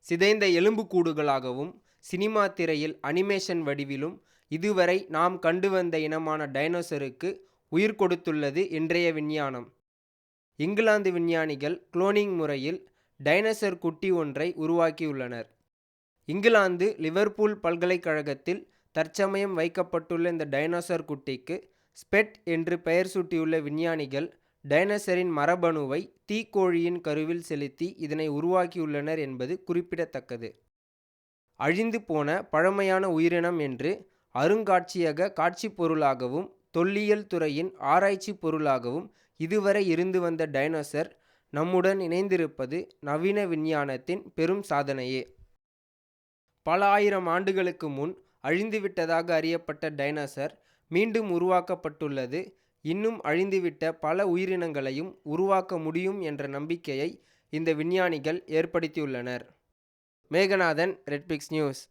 சிதைந்த எலும்புக்கூடுகளாகவும் சினிமா திரையில் அனிமேஷன் வடிவிலும் இதுவரை நாம் கண்டு வந்த இனமான டைனோசருக்கு உயிர் கொடுத்துள்ளது இன்றைய விஞ்ஞானம். இங்கிலாந்து விஞ்ஞானிகள் குளோனிங் முறையில் டைனோசர் குட்டி ஒன்றை உருவாக்கியுள்ளனர். இங்கிலாந்து லிவர்பூல் பல்கலைக்கழகத்தில் தற்சமயம் வைக்கப்பட்டுள்ள இந்த டைனோசர் குட்டிக்கு ஸ்பெட் என்று பெயர் சூட்டியுள்ள விஞ்ஞானிகள் டைனோசரின் மரபணுவை தீக்கோழியின் கருவில் செலுத்தி இதனை உருவாக்கியுள்ளனர் என்பது குறிப்பிடத்தக்கது. அழிந்து போன பழமையான உயிரினம் என்று அருங்காட்சியக காட்சி பொருளாகவும் தொல்லியல் துறையின் ஆராய்ச்சி பொருளாகவும் இதுவரை இருந்து வந்த டைனோசர் நம்முடன் இணைந்திருப்பது நவீன விஞ்ஞானத்தின் பெரும் சாதனையே. பல ஆயிரம் ஆண்டுகளுக்கு முன் அழிந்துவிட்டதாக அறியப்பட்ட டைனோசர் மீண்டும் உருவாக்கப்பட்டுள்ளது இன்னும் அழிந்துவிட்ட பல உயிரினங்களையும் உருவாக்க முடியும் என்ற நம்பிக்கையை இந்த விஞ்ஞானிகள் ஏற்படுத்தியுள்ளனர். மேகநாதன், ரெட்பிக்ஸ் நியூஸ்.